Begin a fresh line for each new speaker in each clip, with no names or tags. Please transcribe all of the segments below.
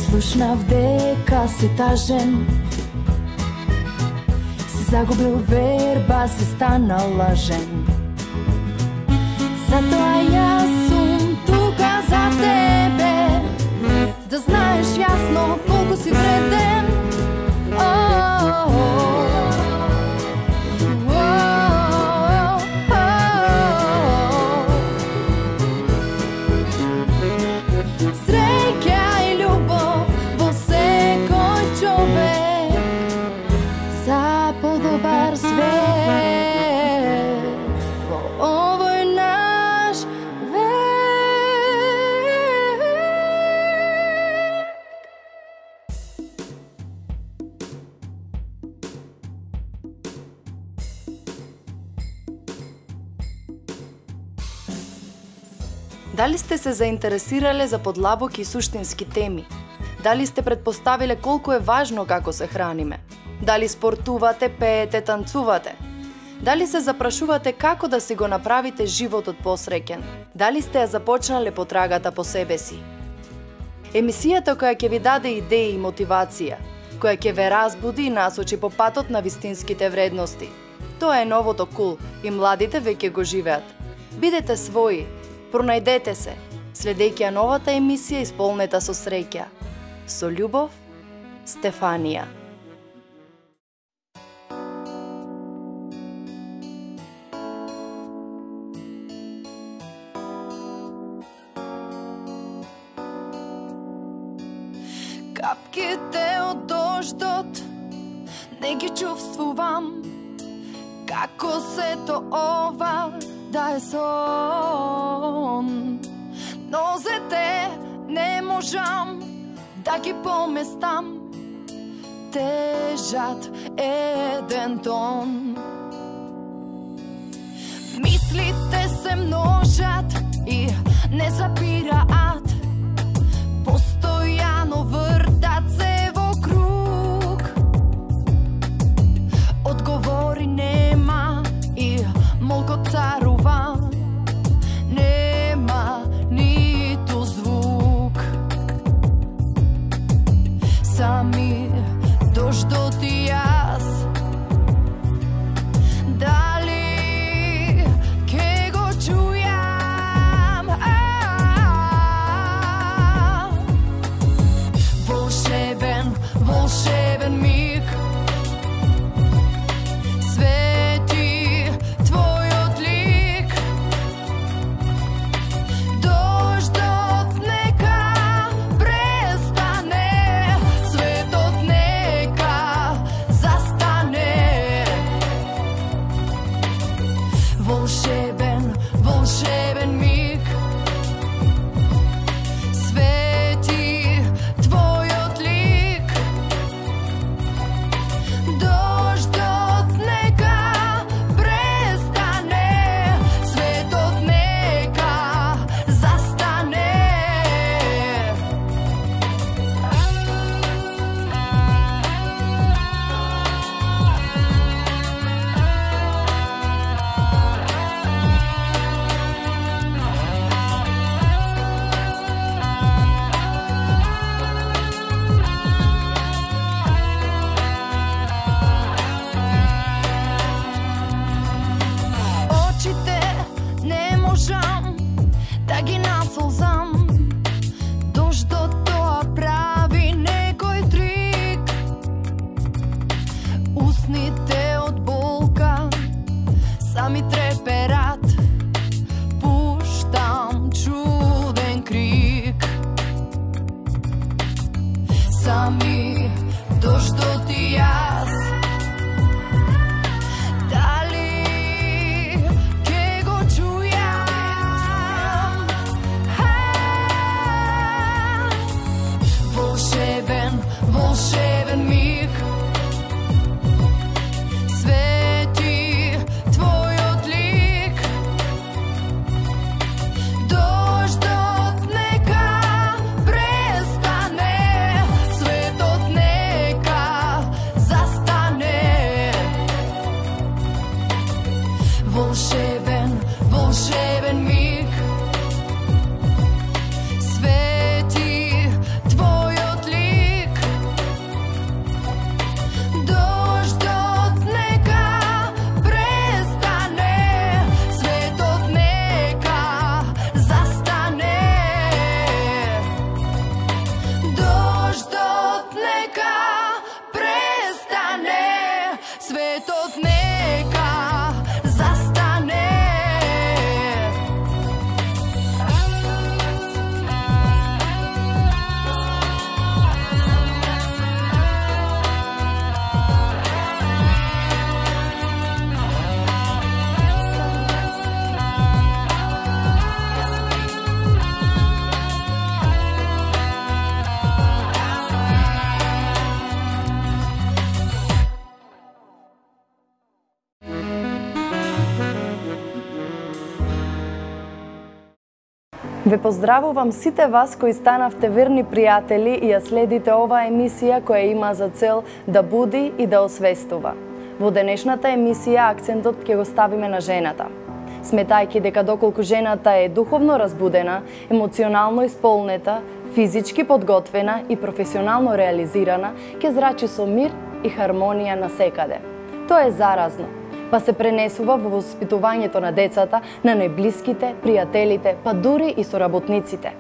Слушнав дека си тажен, си загубил верба, си станал лажен. Затоа јас сум тука за тебе, да знаеш јасно колку си вреден. Среќа и љубов во секој човек, за подобар свет во овој наш век. Дали сте се заинтересирале за подлабоки и суштински теми? Дали сте предпоставиле колку е важно како се храниме? Дали спортувате, пеете, танцувате? Дали се запрашувате како да си го направите животот посреќен? Дали сте ја започнале потрагата по себе си? Емисијата која ќе ви даде идеи и мотивација, која ќе ве разбуди и насочи по патот на вистинските вредности. Тоа е новото кул и младите веќе го живеат. Бидете своји, пронајдете се, следејќи ја новата емисија исполнета со среќа. Со љубов, Стефанија. Капките од дождот не ги чувствувам, како сето ова да е сон. Нозете не можам да ги поместам, тежат еден тон. Мислите се множат и не запираат, постојано вртат се во круг. Одговори нема и молко царува, нема ниту звук. Сами дождот и јас, дали ке го чујам? Волшебен, волшебен миг, свети твојот лик. Дождот нека престане, светот нека застане. Волшебен, волшебен миг, свети твојот лик. Дождот нека престане, светот нека застане. Очите не можам да ги насолзам, дождот тоа прави некој трик. Усните од болка сами треперат, пуштам чуден крик. Сами дождот и јас, дали ке го чујам? Волшебен, волшебен миг, свети твојот лик. волшебен, волшебен миг. Свети твојот лик. Дождот нека престане, светот нека застане. Дождот нека престане, светот нека застане. Ве поздравувам сите вас кои станавте верни пријатели и ја следите оваа емисија која има за цел да буди и да освестува. Во денешната емисија акцентот ќе го ставиме на жената. Сметајќи дека доколку жената е духовно разбудена, емоционално исполнета, физички подготвена и професионално реализирана, ќе зрачи со мир и хармонија насекаде. Тоа е заразно, па се пренесува во воспитувањето на децата, на најблиските, пријателите, па дури и соработниците.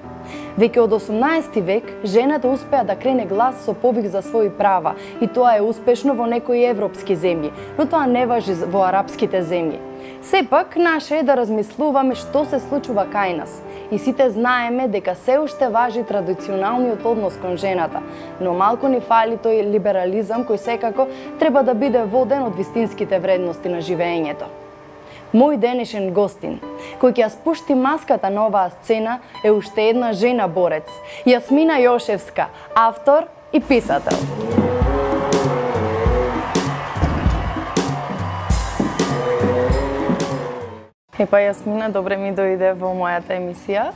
Веќе од 18 век, жената успеа да крене глас со повик за своји права, и тоа е успешно во некои европски земји, но тоа не важи во арапските земји. Сепак, наше е да размислуваме што се случува кај нас. И сите знаеме дека се уште важи традиционалниот однос кон жената, но малку ни фали тој либерализам кој секако треба да биде воден од вистинските вредности на живеењето. Мој денешен гостин, кој ќе ја спушти маската на оваа сцена, е уште една жена борец, Јасмина Јошевска, автор и писател. Епа, Јасмина, добре ми дојде во мојата емисија.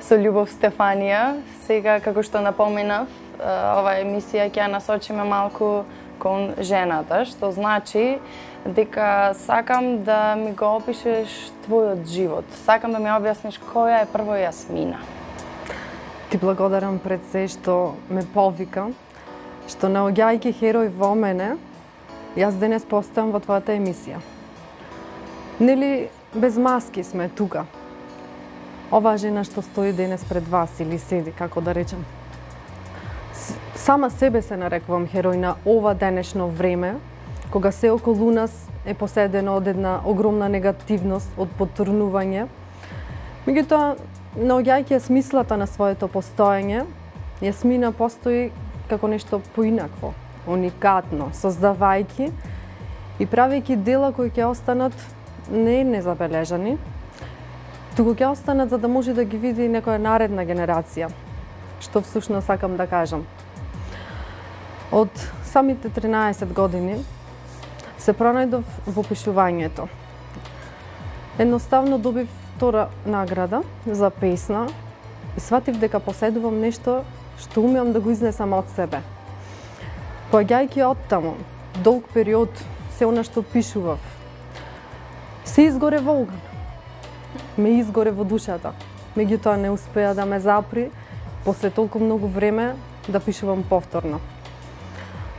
Со љубов, Стефанија. Сега, како што напоменав, оваа емисија ќе ја насочиме малку кон жената, што значи дека сакам да ми го опишеш твојот живот. Сакам да ми објасниш која е прво Јасмина.
Ти благодарам пред се што ме повика, што наоѓајќи херој во мене, јас денес постојам во твојата емисија. Нели, без маски сме тука. Оваа жена што стои денес пред вас или седи, како да речем. Сама себе се нарекувам херој на ова денешно време, кога се околу нас е поседено од една огромна негативност, од потурнување. Меѓутоа, наоѓајќи ја смислата на своето постоење, Јасмина постои како нешто поинакво, уникатно, создавајќи и правејќи дела кои ќе останат не незабележани, туку ќе останат за да може да ги види некоја наредна генерација, што всушност сакам да кажам. Од самите 13 години се пронајдов во пишувањето. Едноставно добив втора награда за песна и сватив дека поседувам нешто што умеам да го изнесам од себе. Поаѓајќи од таму, долг период, се она што пишував, се изгоре во оган. Ме изгоре во душата. Меѓутоа не успеа да ме запри, после толку многу време, да пишувам повторно.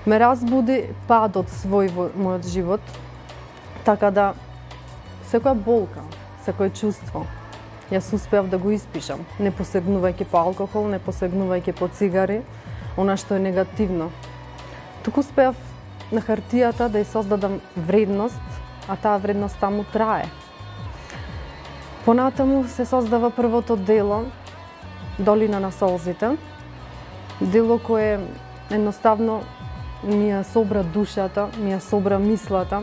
Ме разбуди падот свој во мојот живот, така да секоја болка, секој чувство, јас успеав да го испишам, не посегнувајќи по алкохол, не посегнувајќи по цигари, она што е негативно. Туку успеав на хартијата да ја создадам вредност, а таа вредност таму трае. Понатаму се создава првото дело, Долина на солзите, дело кое едноставно ми ја собра душата, ми ја собра мислата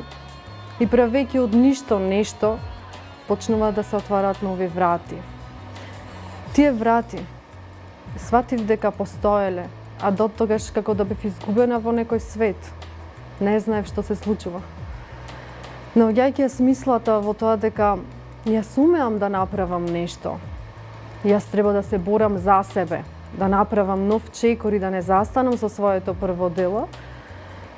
и правејќи од ништо нешто, почнува да се отварат нови врати. Тие врати сватив дека постоеле, а до тогаш како да бев изгубена во некој свет. Не знаев што се случува. Наоѓајќи ја смислата во тоа дека јас умеам да направам нешто, јас треба да се борам за себе, да направам нов чекор и да не застанам со своето прво дело,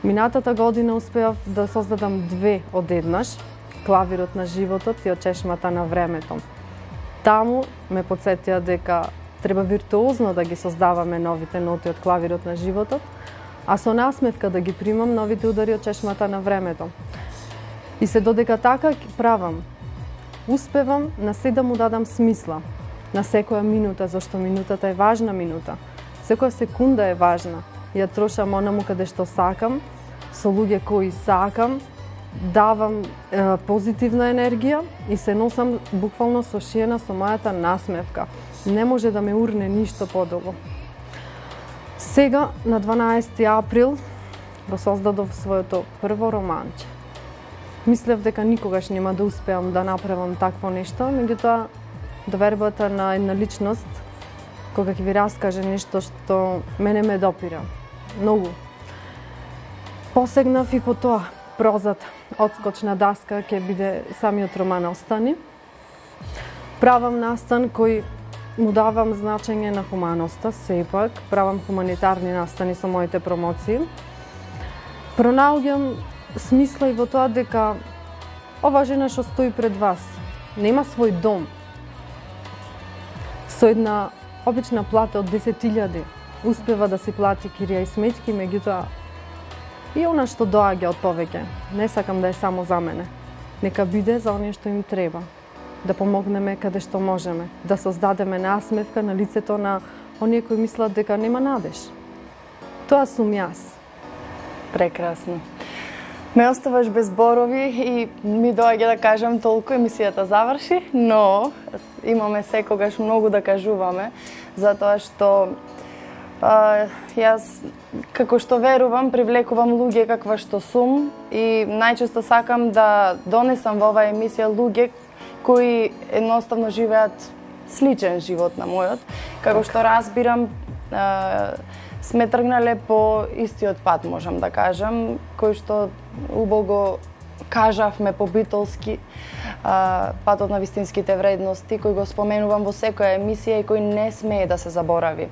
минатата година успеав да создадам две одеднаш, клавирот на животот и од чешмата на времето. Таму ме потсетија дека треба виртуозно да ги создаваме новите ноти од клавирот на животот, а со насмевка да ги примам новите удари од чешмата на времето. И се додека така правам, успевам на се да му дадам смисла, на секоја минута, зашто минутата е важна минута. Секоја секунда е важна. Ја трошам онаму каде што сакам, со луѓе кои сакам, давам позитивна енергија и се носам буквално сошиена со мојата насмевка. Не може да ме урне ништо подолу. Сега, на 12 април, го создадов своето прво романче. Мислев дека никогаш нема да успеам да направам такво нешто, меѓутоа довербата на една личност, кога ќе ви раскаже нешто што мене ме допира. Многу. Посегнав и по тоа. Прозата, одскочна даска, ќе биде самиот роман Остани. Правам настан кој му давам значење на хуманоста, сепак. Правам хуманитарни настани со моите промоции. Пронаоѓам смисла и во тоа дека ова жена што стои пред вас нема свој дом. Со една обична плата од 10.000 успева да си плати кирија и сметки, меѓутоа и она што доаѓа од повеќе, не сакам да е само за мене. Нека биде за оние што им треба. Да помогнеме каде што можеме, да создадеме насмевка на лицето на оние кои мислат дека нема надеж. Тоа сум јас.
Прекрасно. Ме оставаш без зборови и ми доаѓа да кажам толку, емисијата заврши, но имаме секогаш многу да кажуваме, затоа што јас, како што верувам, привлекувам луѓе каква што сум и најчесто сакам да донесам во оваа емисија луѓе кои едноставно живеат сличен живот на мојот. Како што разбирам, сме тргнале по истиот пат, можам да кажам, кој што убаво кажавме по битолски, патот на вистинските вредности, кој го споменувам во секоја емисија и кој не смее да се заборави.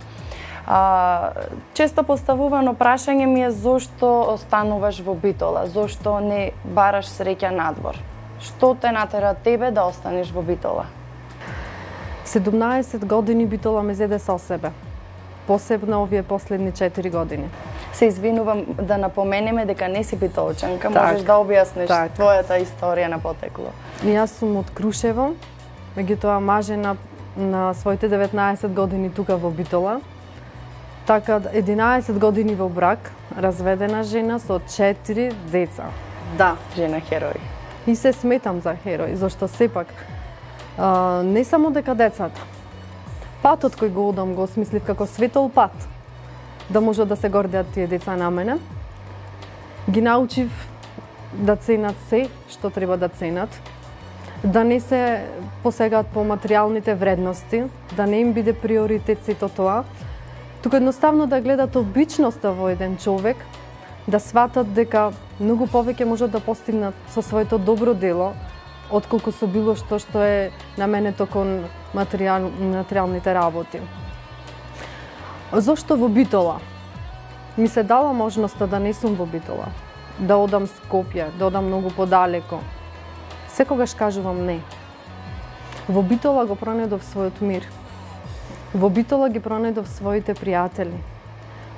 Често поставувано прашање ми е зошто остануваш во Битола, зошто не бараш среќа надвор? Што те натера тебе да останеш во Битола?
17 години Битола ме зеде со себе. Посебно овие последни 4 години.
Се извинувам да напоменеме дека не си битолчанка, можеш да објасниш твојата историја на потекло.
Јас сум од Крушево, меѓутоа мажена на своите 19 години тука во Битола. Така 11 години во брак, разведена жена со 4 деца.
Да, жена херој.
И се сметам за херој, зашто сепак не само дека децата, патот кој го одам го осмислив како светол пат, да можат да се гордеат тие деца на мене. Ги научив да ценат се што треба да ценат, да не се посегаат по материјалните вредности, да не им биде приоритет сето тоа, туку едноставно да гледат обичноста во еден човек, да сватат дека многу повеќе можат да постигнат со своето добро дело, отколку со било што е наменето кон материјалните работи. Зошто во Битола? Ми се дала можноста да не сум во Битола, да одам Скопје, да одам многу подалеко. Секогаш кажувам не. Во Битола го пронајдов својот мир. Во Битола ги пронајдов своите пријатели.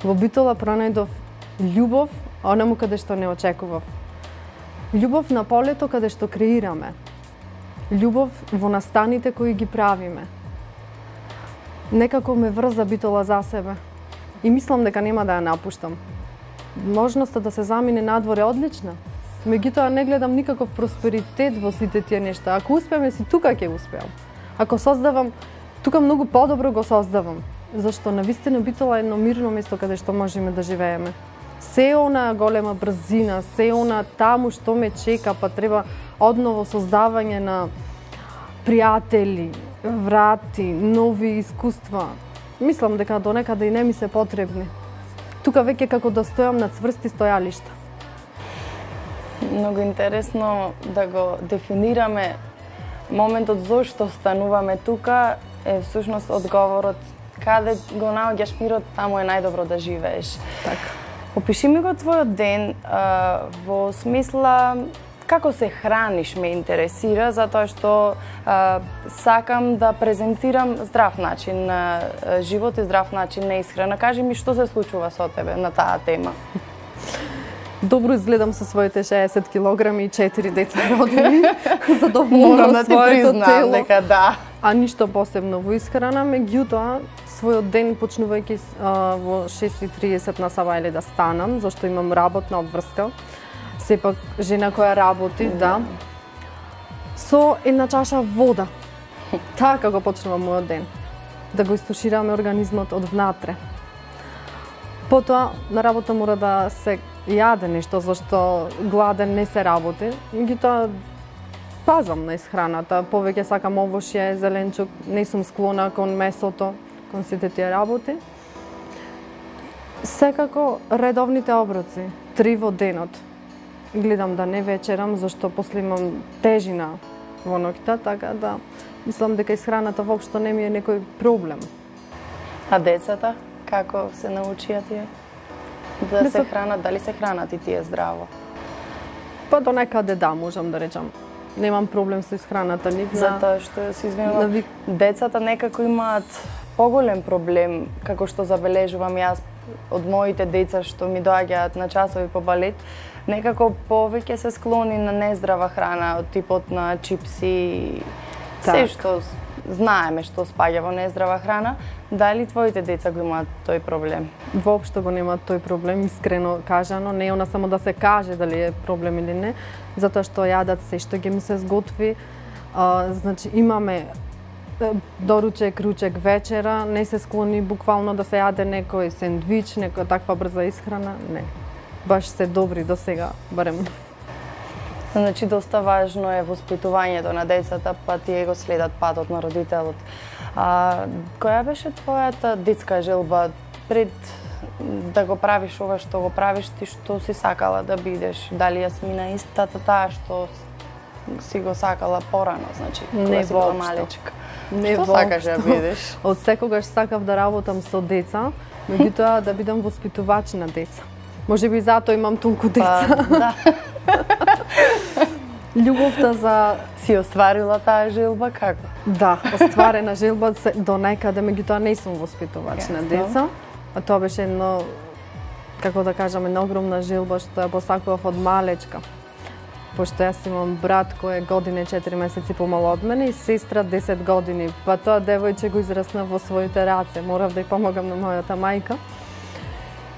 Во Битола пронајдов љубов, онаму каде што не очекував. Љубов на полето каде што креираме. Љубов во настаните кои ги правиме. Некако ме врза Битола за себе. И мислам дека нема да ја напуштам. Можноста да се замине надвор е одлична. Меѓутоа не гледам никаков просперитет во сите тие нешта. Ако успееме си тука ќе успеам. Ако создавам, тука многу подобро го создавам. Зашто навистина Битола е едно мирно место каде што можеме да живееме. Се она голема брзина, се она таму што ме чека, па треба одново создавање на пријатели, врати, нови искуства. Мислам дека донекаде и не ми се потребни. Тука веќе како да стојам на цврсти стојалишта.
Многу интересно да го дефинираме моментот зошто стануваме тука, е всушност одговорот каде го наоѓаш мирот, таму е најдобро да живееш.
Така.
Опиши ми го твојот ден во смисла Како се храниш ме интересира, затоа што сакам да презентирам здрав начин на живот и здрав начин на исхрана. Кажи ми што се случува со тебе на таа тема?
Добро изгледам со своите 60 килограми и 4 деца родени. Задоволна
Морам да ти признам дека да.
А ништо посебно во исхрана, меѓутоа својот ден почнувајќи во 6:30 на саба да станам, зашто имам работна обврска. Сепак жена која работи, да. Со една чаша вода. Така го почнувам мојот ден. Да го истушираме организмот од внатре. Потоа на работа мора да се јаде нешто, зашто гладен не се работи. Меѓутоа пазам на исхраната, повеќе сакам овошје, зеленчук, не сум склона кон месото, кон сите тие работи. Секако редовните оброци, 3 во денот. Гледам да не вечерам, зашто после имам тежина во ноќта, така да мислам дека исхраната воопшто не ми е некој проблем.
А децата како се научија тие да се хранат, дали се хранат и тие здраво?
Па до некаде да, можам да речам. Немам проблем со исхраната нив.
Затоа што се извинувам, децата некако имаат поголем проблем, како што забележувам јас од моите деца што ми доаѓаат на часови по балет, некако повеќе се склони на нездрава храна, од типот на чипси, се што знаеме што спаѓа во нездрава храна. Дали твоите деца го имаат тој проблем?
Воопшто го немаат тој проблем, искрено кажано, не она само да се каже дали е проблем или не, затоа што јадат се што ќе ми се сготви. Значи имаме доручек, ручек, вечера, не се склони буквално да се јаде некој сендвич, некоја таква брза исхрана, не. Баш се добри до сега, барем.
Значи, доста важно е воспитувањето на децата, па тие го следат патот на родителот. Која беше твојата детска желба пред да го правиш ова што го правиш, ти што си сакала да бидеш? Дали јасмина истата таа што си го сакала порано, значи, кога си била малечка?
Не
што сакаш да бидеш?
Од секогаш сакав да работам со деца, меѓутоа да бидам воспитувач на деца. Може би затоа имам толку деца.
Да.
Љубовта за...
Си остварила таа желба, како?
Да, остварена желба до некаде, меѓутоа не сум воспитувач на деца. А тоа беше едно, како да кажам, една огромна желба што ја посакував од малечка. Пошто јас имам брат кој е година и 4 месеци помало од мене и сестра 10 години. Па тоа девојче го израсна во своите раце. Морав да ја помогам на мојата мајка.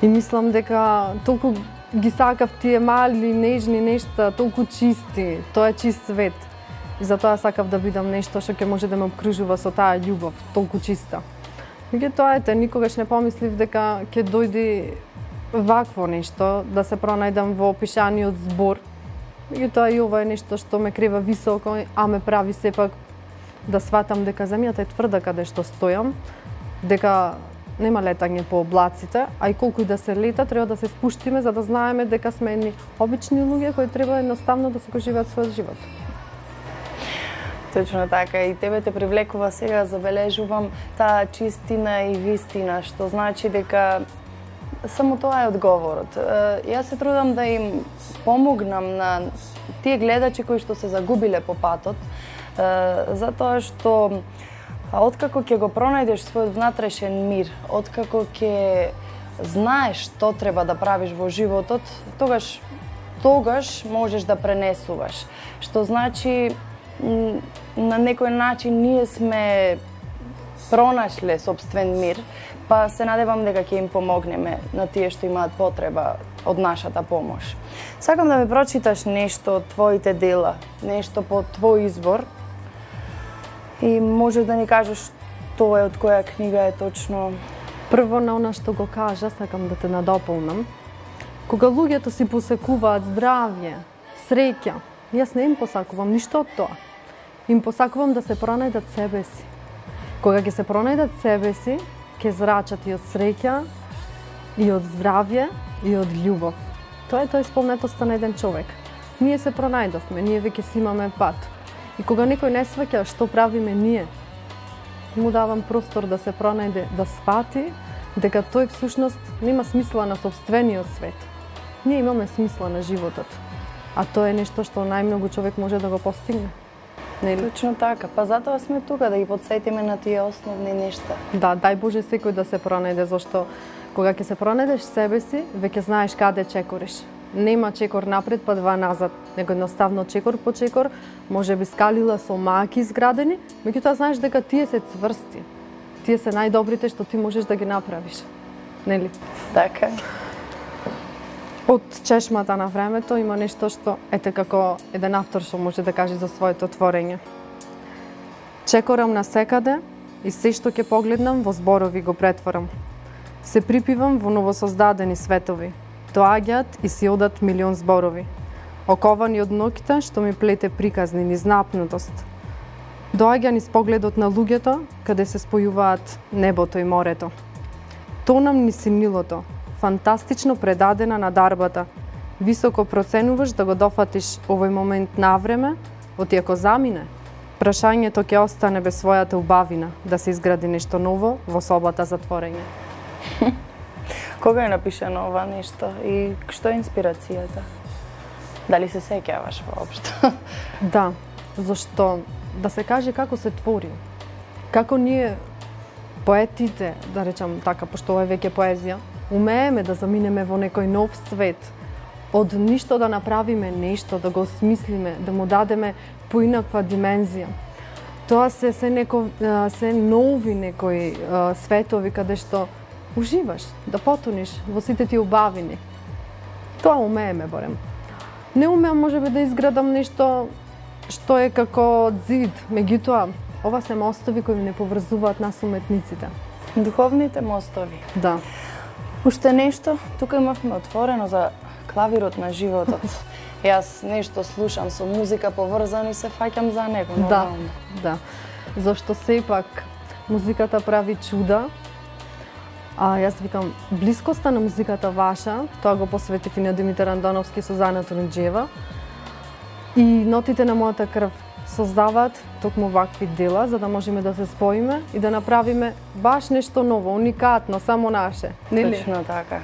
И мислам дека толку ги сакав тие мали, нежни нешта, толку чисти. Тоа е чист свет. И затоа сакав да бидам нешто што ќе може да ме обкружува со таа љубов, толку чиста. Меѓутоа, никогаш не помислив дека ќе дојде вакво нешто, да се пронајдам во пишаниот збор. Меѓутоа и ова е нешто што ме крива високо, а ме прави сепак да сватам дека земјата е тврда каде што стојам, дека нема летање по облаците, а и колку и да се лета, треба да се спуштиме за да знаеме дека сме едни обични луѓе кои треба едноставно да се го живеат својот живот.
Точно така, и тебе те привлекува сега, забележувам таа чистина и вистина, што значи дека само тоа е одговорот. Јас се трудам да им помогнам на тие гледачи кои што се загубиле по патот, затоа што откако ќе го пронајдеш својот внатрешен мир, откако ќе знаеш што треба да правиш во животот, тогаш можеш да пренесуваш. Што значи, на некој начин ние сме пронашле собствен мир, па се надевам дека ќе им помогнеме на тие што имаат потреба од нашата помош. Сакам да ми прочиташ нешто од твоите дела, нешто по твој избор, и може да ни кажеш што е, од која книга е точно?
Прво на она што го кажа, сакам да те надополнам. Кога луѓето си посакуваат здравје, среќа, јас не им посакувам ништо од тоа. Им посакувам да се пронајдат себе си. Кога ќе се пронајдат себе си, ќе зрачат и од среќа, и од здравје, и од љубов. Тоа е исполнетоста на еден човек. Ние се пронајдовме, ние веќе си имаме пат. И кога некој не сваќа што правиме ние, му давам простор да се пронајде, да свати дека тој всушност нема смисла на собствениот свет. Ние имаме смисла на животот. А тоа е нешто што најмногу човек може да го постигне. Нели?
Точно така. Па затоа сме тука да ги потсетиме на тие основни нешта.
Да, дај Боже секој да се пронајде, зашто кога ќе се пронајдеш себе си, веќе знаеш каде чекориш. Нема чекор напред па два назад, него едноставно чекор по чекор, може би скалила со маки изградени, меѓутоа знаеш дека тие се цврсти. Тие се најдобрите што ти можеш да ги направиш. Нели?
Така.
Од чешмата на времето има нешто што ете како еден автор што може да каже за своето творење. Чекорам насекаде и се што ќе погледнам во зборови го претворам. Се припивам во новосоздадени светови. Доаѓаат и си одат милион зборови. Оковани од ноќта што ми плете приказни низ напнутост. Доаѓа низ погледот на луѓето, каде се спојуваат небото и морето. Тонам низ синилото, фантастично предадена на дарбата. Високо проценуваш да го дофатиш овој момент навреме, отиако замине, прашањето ќе остане без својата убавина, да се изгради нешто ново во собата за творење.
Кога е напишано ова нешто и што е инспирацијата? Дали се сеќаваш воопшто?
Да, зашто да се каже како се твори. Како ние поетите, да речам така, пошто ова е веќе поезија, умееме да заминеме во некој нов свет, од ништо да направиме нешто, да го осмислиме, да му дадеме поинаква димензија. Тоа се нови некои светови каде што уживаш, да потониш во сите тие убавини. Тоа умееме барем. Не умеам можеби да изградам нешто што е како зид, меѓутоа ова се мостови кои не поврзуваат нас уметниците.
Духовните мостови.
Да.
Уште нешто, тука имавме отворено за клавирот на животот. Јас нешто слушам со музика поврзано и се фаќам за него, нормално.
Да. Зашто сепак музиката прави чуда. А јас викам, блискоста на музиката ваша, тоа го посветив и на Димитар Андоновски со Зана Турунџиева. И нотите на мојата крв создаваат токму вакви дела, за да можеме да се споиме и да направиме баш нешто ново, уникатно, само наше. Нели?
Точно така.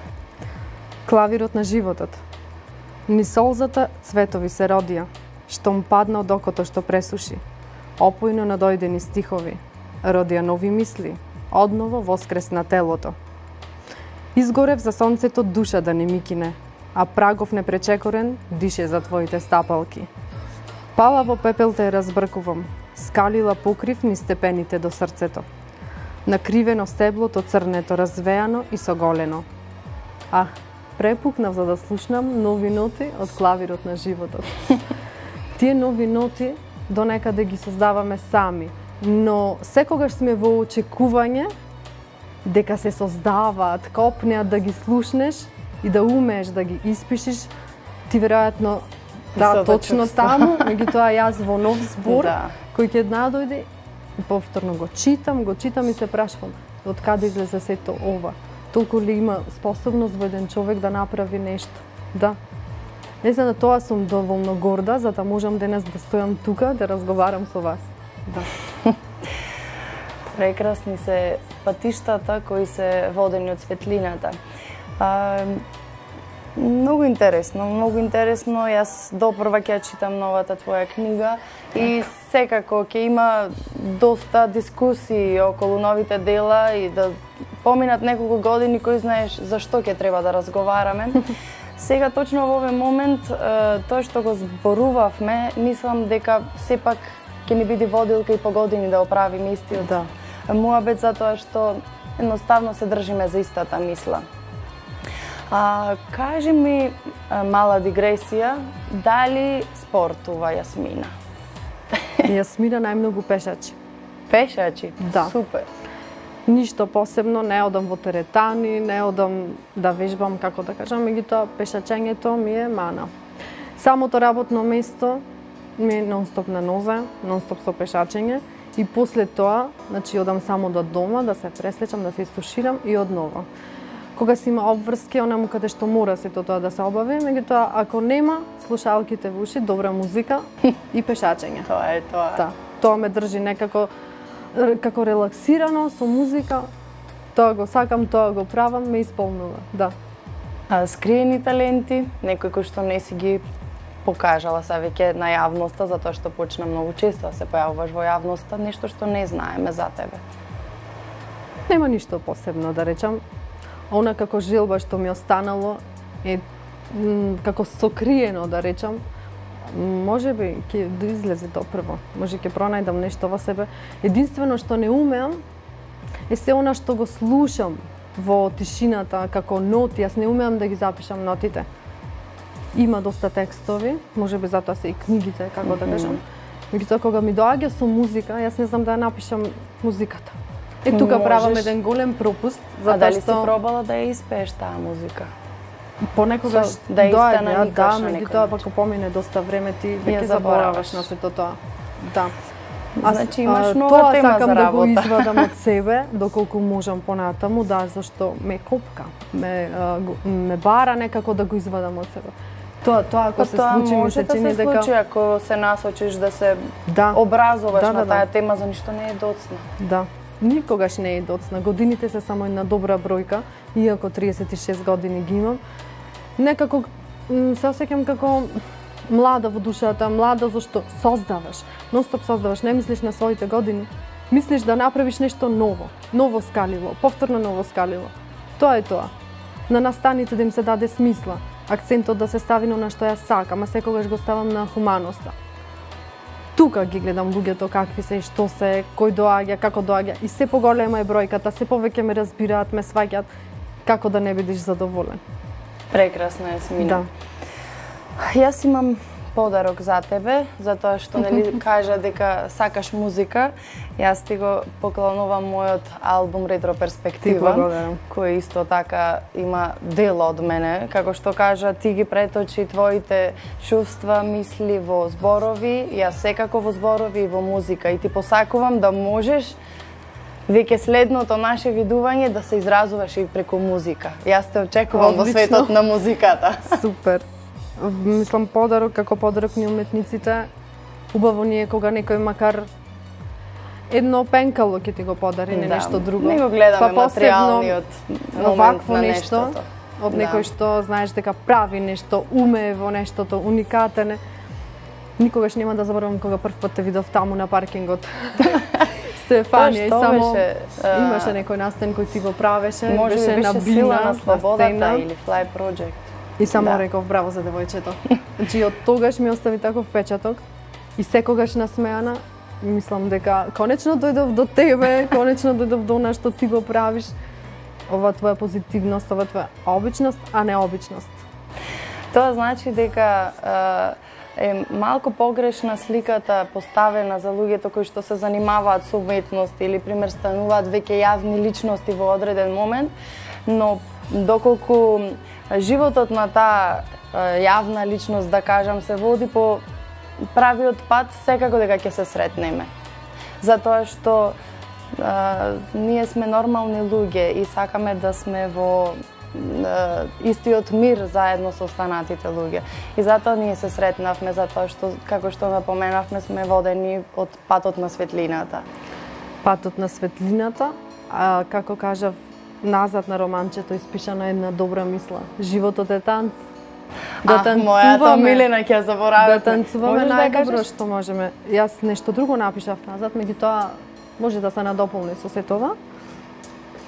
Клавирот на животот. Ни солзата цветови се родија, штом падна од окото што пресуши. Опојно надојдени стихови, родија нови мисли, одново воскресна телото. Изгорев за сонцето душа да не ми кине, а прагов непречекорен дише за твоите стапалки. Пала во пепел те разбркувам, скалила покрив низ степените до срцето. Накривено стеблото црнето, развеано и соголено. Препукнав за да слушнам нови ноти од клавирот на животот. Тие нови ноти до некаде ги создаваме сами, но секогаш сме во очекување дека се создаваат, копнеат да ги слушнеш и да умееш да ги испишиш. Ти веројатно точно таму, меѓутоа јас во нов збор кој ќе надојде и повторно го читам и се прашувам од каде излезе сето ова. Толку ли има способност во еден човек да направи нешто? Да. Не знам, тоа сум доволно горда, за да можам денес да стојам тука, да разговарам со вас. Да.
Прекрасни се патиштата кои се водени од светлината. Многу интересно. Јас допрва ќе читам новата твоја книга и секако ќе има доста дискусии околу новите дела и да поминат неколку години, кој знаеш за што ќе треба да разговараме. Сега точно во овој момент тоа што го зборувавме, мислам дека сепак ќе ни биде водилка и по години да оправиме истиот муабет, затоа што едноставно се држиме за истата мисла. Кажи ми, мала дигресија, дали спортува Јасмина?
Јасмина најмногу пешачи.
Пешачи?
Да.
Супер.
Ништо посебно, не одам во теретани, не одам да вежбам, како да кажам, меѓутоа пешачењето ми е мана. Самото работно место ми е нонстоп на нозе, нонстоп со пешачење и после тоа, значи одам само до дома да се преслечам, да се истуширам и однова. Кога си има обврски, онаму каде што мора сето тоа да се обави, меѓутоа ако нема, слушалките во уши, добра музика и пешачење.
Тоа е тоа.
Да, тоа ме држи некако како релаксирано со музика. Тоа го сакам, тоа го правам, ме исполнува. Да.
Скриени таленти, некои кои што не си ги покажала се веќе на јавноста, затоа што почна многу често да се појавуваш во јавноста, нешто што не знаеме за тебе?
Нема ништо посебно да речам. Она како желба што ми останало е како сокриено да речам. Може би ќе излезе допрво. Може ќе пронајдам нешто во себе. Единствено што не умеам е се она што го слушам во тишината како ноти. Јас не умеам да ги запишам нотите. Има доста текстови, може би затоа се и книгите, како да кажам. Меѓутоа кога ми доаѓа со музика, јас не знам да ја напишам музиката. Е тука правам еден голем пропуст,
затоа што... А дали си пробала да ја испееш таа музика?
Понекогаш
да
доаѓа, да, меѓутоа ако помине доста време ти веќе забораваш на сето тоа. Да.
Значи имаш нова тема за работа. Тоа сакам
да го извадам од себе, доколку можам понатаму, да, зашто ме копка, ме бара некако да го извадам од себе. Тоа ако се случи, ми се чини дека...
Тоа може да се случи ако се насочиш да се образуваш на таа тема, за ништо не е доцна.
Да, никогаш не е доцна. Годините се само една добра бројка, иако 36 години ги имам. Некако се осеќам како млада во душата, млада зашто создаваш. Ностоп создаваш, не мислиш на своите години. Мислиш да направиш нешто ново, ново скалило, повторно ново скалило. Тоа е тоа. На настаните да им се даде смисла. Акцентот да се стави на што јас сакам, а секогаш го ставам на хуманоста. Тука ги гледам луѓето какви се, што се, кој доаѓа, како доаѓа и се поголема е бројката, се повеќе ме разбираат, ме сваќаат, како да не бидеш задоволен.
Прекрасно е, Смина.
Да.
Јас имам подарок за тебе, затоа што нели кажа дека сакаш музика. Јас ти го поклонувам мојот албум Ретроперспектива, кој исто така има дел од мене. Како што кажа, ти ги преточи твоите чувства, мисли во зборови, јас секако во зборови и во музика. И ти посакувам да можеш веќе следното наше видување да се изразуваш и преку музика. Јас те очекувам во светот на музиката.
Супер. Мислам подарок како подарок ни уметниците. Убаво ни е кога некој макар едно пенкало ќе ти го подари, не нешто друго.
Не го гледаме материјалниот момент на нештото.
Од некој што знаеш дека прави нешто, умее во нештото, уникатен е. Никогаш нема да заборавам кога прв пат те видов таму на паркингот. Стефанија и само имаше некој настан кој ти го правеше,
беше на Сила на слободата или Fly Project.
И само реков браво за девојчето. Значи од тогаш ми остави таков впечаток и секогаш насмеана мислам дека конечно дојдов до тебе, конечно дојдов до она што ти го правиш. Ова твоја позитивност, ова твоја обичност, а не обичност.
Тоа значи дека е малку погрешна сликата поставена за луѓето кои што се занимаваат со уметност или пример стануваат веќе јавни личности во одреден момент, но доколку животот на таа јавна личност, да кажам, се води по правиот пат, секако дека ќе се сретнеме. Затоа што ние сме нормални луѓе и сакаме да сме во истиот мир заедно со останатите луѓе. И затоа ние се сретнавме, затоа што, како што напоменавме, сме водени од патот на светлината.
Патот на светлината, а како кажав, назад на романчето испишана една добра мисла. Животот е танц.
Да танцуваме. Мојата милена ќе забораваме.
Да танцуваме најдобро што можеме. Јас нешто друго напишав назад, меѓутоа може да се надополни со сето ова.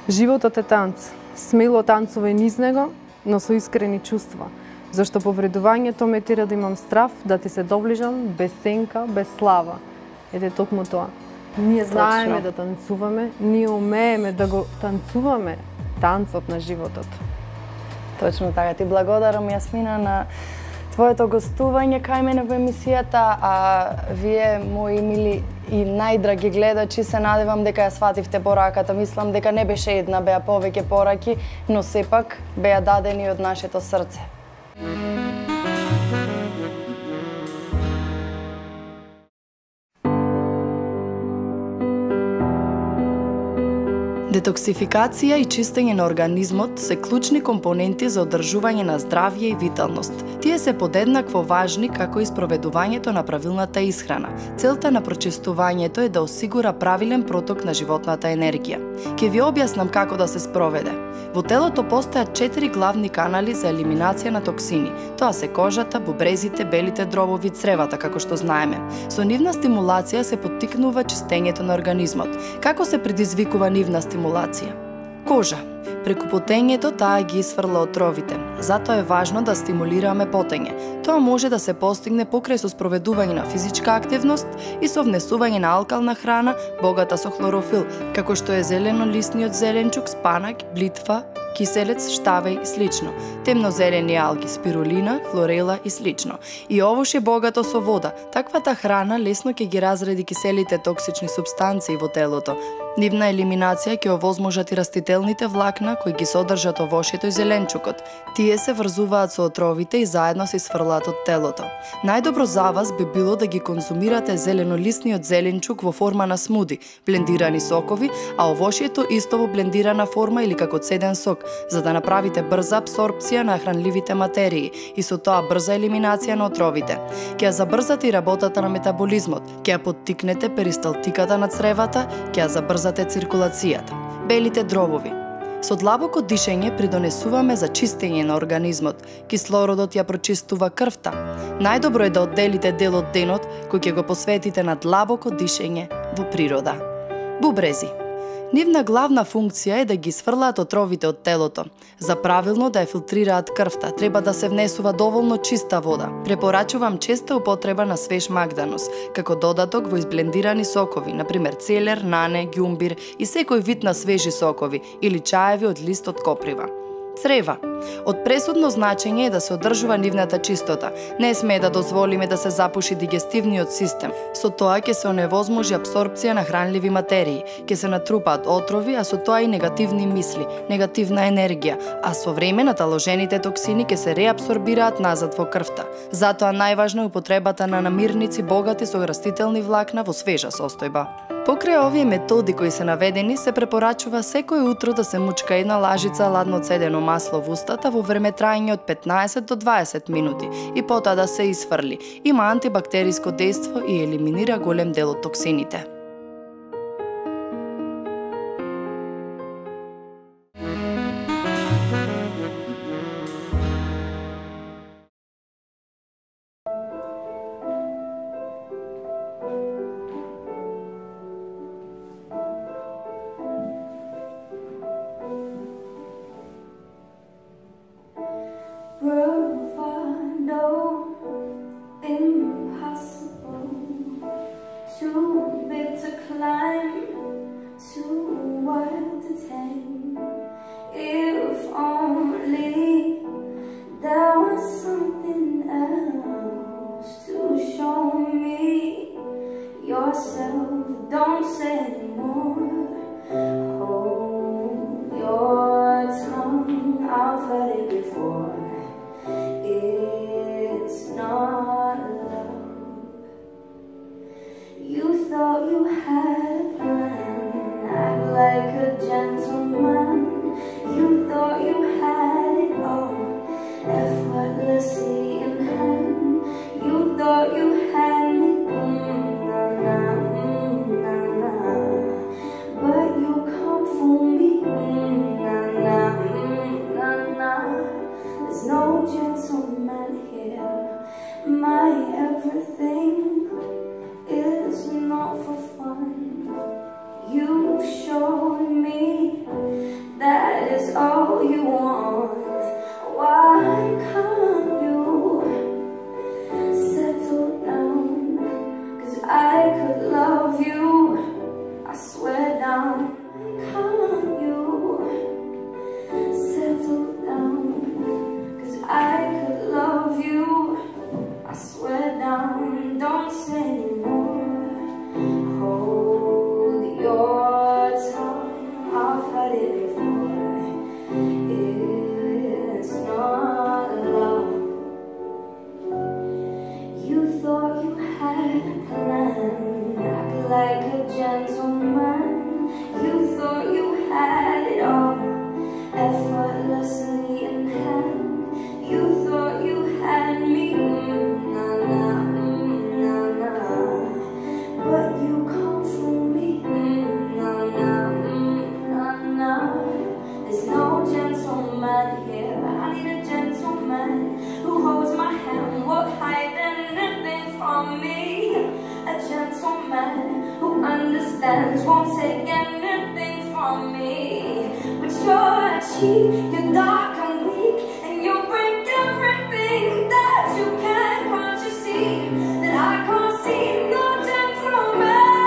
Животот е танц. Смело танцувај низ него, но со искрени чувства. Зашто повредувањето ме тера да имам страв, да ти се доближам, без сенка, без слава. Ете токму тоа. Ние знаеме да танцуваме, ние умееме да го танцуваме танцот на животот.
Точно така. Ти благодарам, Јасмина, на твоето гостување кај мене во емисијата, а вие, мои мили и најдраги гледачи, се надевам дека ја свативте пораката. Мислам дека не беше една, беа повеќе пораки, но сепак беа дадени од нашето срце. Детоксификација и чистење на организмот се клучни компоненти за одржување на здравје и виталност. Тие се подеднакво важни како и спроведувањето на правилната исхрана. Целта на прочистувањето е да осигура правилен проток на животната енергија. Ќе ви објаснам како да се спроведе. Во телото постојат 4 главни канали за елиминација на токсини. Тоа се кожата, бубрезите, белите дробови, цревата, како што знаеме. Со нивна стимулација се поттикнува чистењето на организмот. Како се предизвикува нивна стимулација? Кожа. Преку потењето таа ги изфрла отровите. Затоа е важно да стимулираме потење. Тоа може да се постигне покрај со спроведување на физичка активност и со внесување на алкална храна богата со хлорофил, како што е зеленолистниот зеленчук, спанак, блитва, киселец, штавеј и слично, темнозелени алги, спирулина, хлорела и слично. И овош е богато со вода. Таквата храна лесно ќе ги разреди киселите токсични супстанции во телото. Нивна елиминација ќе овозможат и растителните влакна кои ги содржат овошјето и зеленчукот. Тие се врзуваат со отровите и заедно се исфрлаат од телото. Најдобро за вас би било да ги конзумирате зеленолистниот зеленчук во форма на смуди, блендирани сокови, а овошјето исто во блендирана форма или како цеден сок, за да направите брза апсорбција на хранливите материи и со тоа брза елиминација на отровите. Ќе ја забрзате и работата на метаболизмот, ќе ја поттикнете перисталтиката на цревата, ќе ја забрзате циркулацијата. Белите дробови. Со длабоко дишење придонесуваме за чистење на организмот. Кислородот ја прочистува крвта. Најдобро е да одделите дел од денот кој ќе го посветите на длабоко дишење во природа. Бубрези. Нивна главна функција е да ги сфрлаат отровите од телото. За правилно да ја филтрираат крвта, треба да се внесува доволно чиста вода. Препорачувам честа употреба на свеж магданус, како додаток во изблендирани сокови, например целер, нане, ѓумбир и секој вид на свежи сокови или чаеви од лист од коприва. Црева. Од пресудно значење е да се одржува нивната чистота. Не смее да дозволиме да се запуши дигестивниот систем. Со тоа ќе се оневозможи апсорбција на хранливи материи, ќе се натрупаат отрови, а со тоа и негативни мисли, негативна енергија, а со време наталожените токсини ќе се реабсорбираат назад во крвта. Затоа најважна е употребата на намирници богати со растителни влакна во свежа состојба. Покрај овие методи кои се наведени, се препорачува секој утро да се мучка една лажица ладно цедено масло во устата во време траење од 15 до 20 минути и потоа да се исфрли. Има антибактериско дејство и елиминира голем дел од токсините.
Don't say anymore. Hold your tongue. I've heard it before. It's not love. You thought you had a plan, act like a gentleman. You thought you had it all, effortlessly in hand. You thought you had me. But you come for me, There's no gentleman here. My everything is not for fun. You've shown me that is all you want. Why can't you settle down? 'Cause I could love you, I swear down. Can't you settle down? 'Cause I could love you, I swear down. Don't say anymore. Hold your tongue. I've heard it before. It's not love. You thought you had a plan, act like a gentleman. You thought you had it all, effortlessly in hand. You thought you had me, but you come for me, There's no gentleman who understands, won't take anything from me. But you're cheap, you're dark and weak, and you'll break everything that you can. Can't you see that I can't see no gentleman?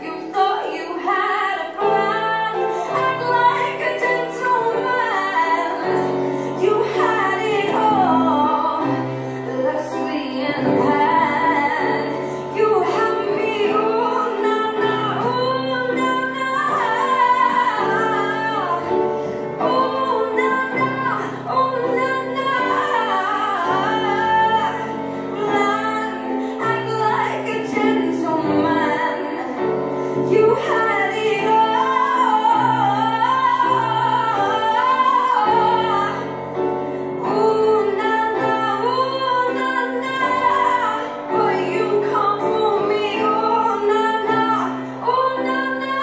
You thought you had a plan, act like a gentleman. You had it all, left sweet in hand. You had me, ooh, na na, ooh, na na. Ooh, na na, ooh, na na. Run, act like a gentleman. You had it all. Ooh, na na, boy, you come for me. Ooh, na na, ooh, na na.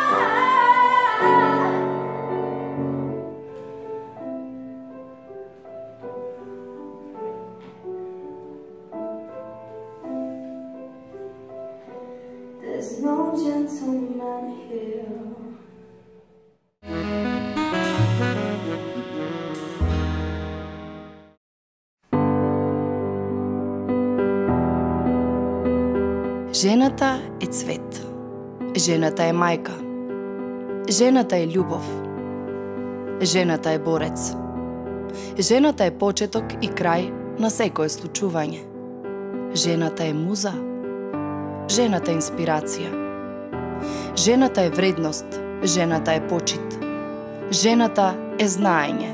There's no gentleman here.
Жената е цвет. Жената е мајка. Жената е љубов. Жената е борец. Жената е почеток и крај на секое случување. Жената е муза. Жената е инспирација. Жената е вредност. Жената е почит. Жената е знаење.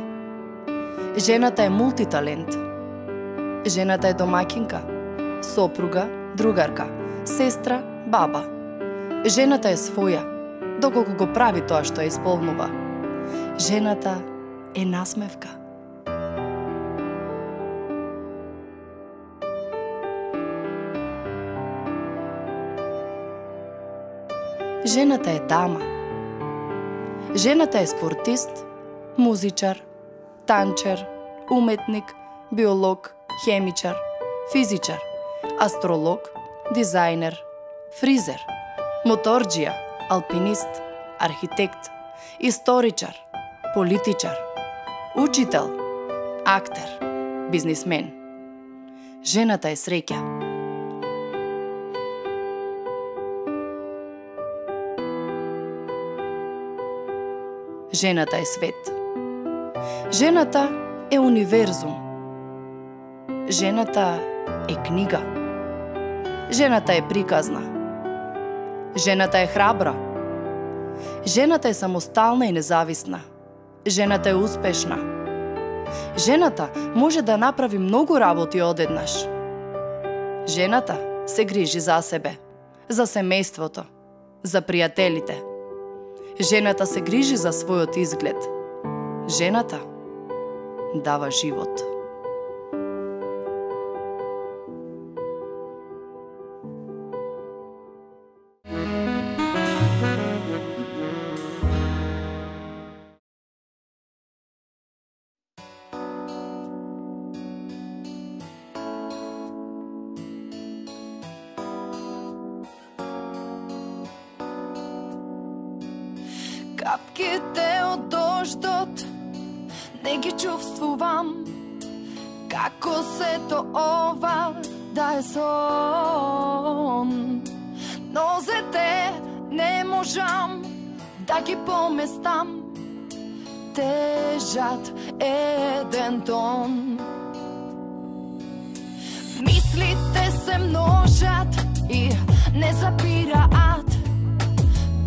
Жената е мултиталент. Жената е домаќинка, сопруга, другарка, сестра, баба. Жената е своја, доколку го прави тоа што ја исполнува. Жената е насмевка. Жената е дама. Жената е спортист, музичар, танчер, уметник, биолог, хемичар, физичар, астролог, дизајнер, фризер, моторџија, алпинист, архитект, историчар, политичар, учител, актер, бизнисмен. Жената е среќа. Жената е свет. Жената е универзум. Жената е книга. Жената е приказна. Жената е храбра. Жената е самостална и независна. Жената е успешна. Жената може да направи многу работи одеднаш. Жената се грижи за себе, за семејството, за пријателите. Жената се грижи за својот изглед. Жената дава живот.
Капките од дождот не ги чувствувам, како сето ова да е сон. Нозете не можам да ги поместам, тежат еден тон. Мислите се множат и не запираат,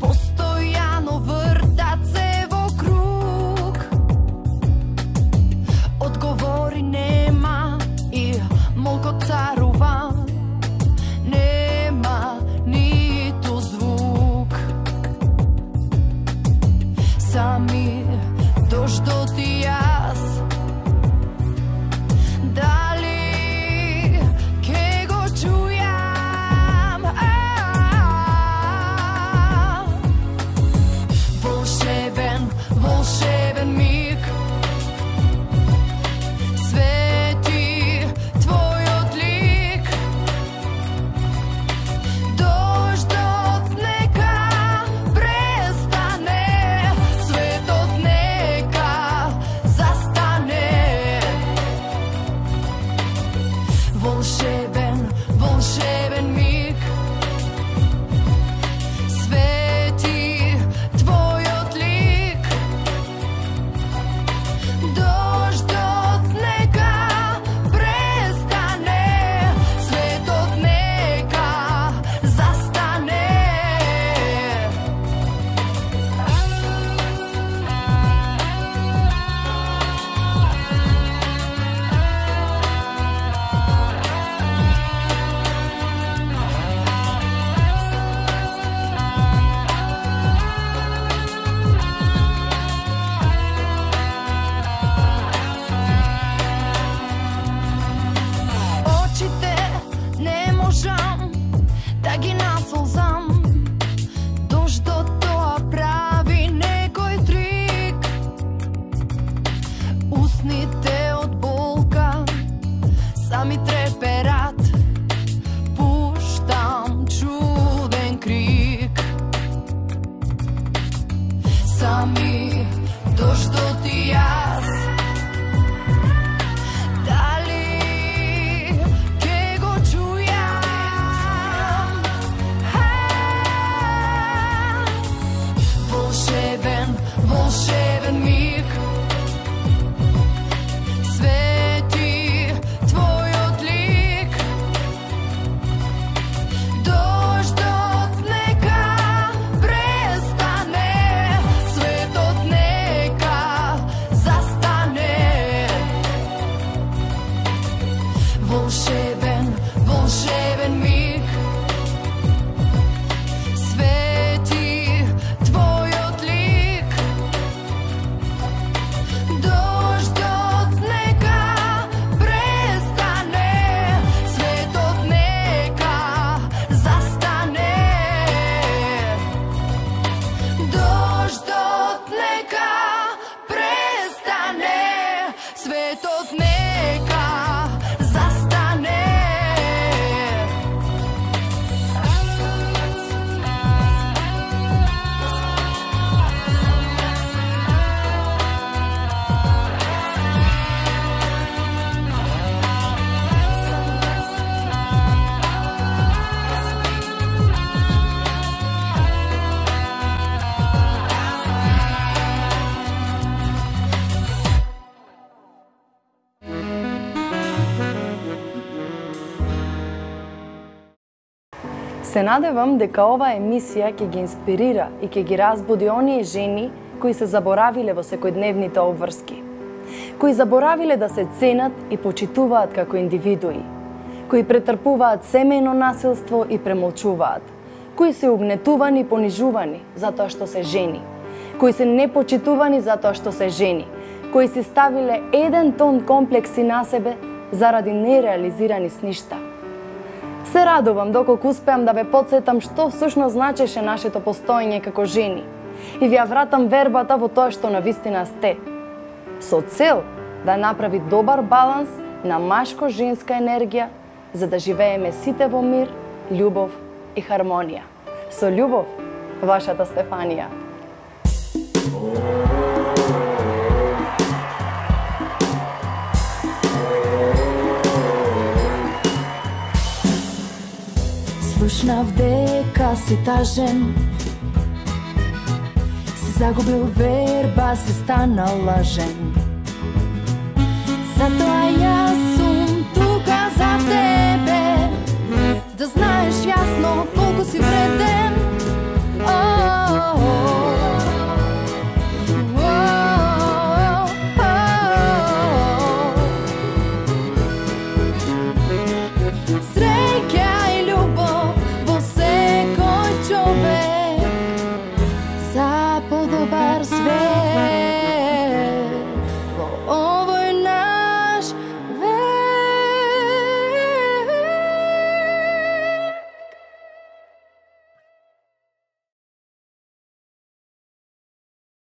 постојано вртат се во круг. Одговори нема и молкот царува, нема ниту звук. Сами дождот и јас, дали ке го чујам?
Се надевам дека оваа емисија ќе ги инспирира и ќе ги разбуди оние жени кои се заборавиле во секојдневните обврски, кои заборавиле да се ценат и почитуваат како индивидуи, кои претрпуваат семејно насилство и премолчуваат, кои се угнетувани и понижувани затоа што се жени, кои се непочитувани затоа што се жени, кои си ставиле еден тон комплекси на себе заради нереализирани сништа. Се радувам доколку успеам да ве потсетам што всушност значеше нашето постоење како жени и ви ја вратам вербата во тоа што навистина сте, со цел да направи добар баланс на машко-женска енергија за да живееме сите во мир, љубов и хармонија. Со љубов, вашата Стефанија.
Слушнав дека си тажен, си загубил верба, си станал лажен. Затоа јас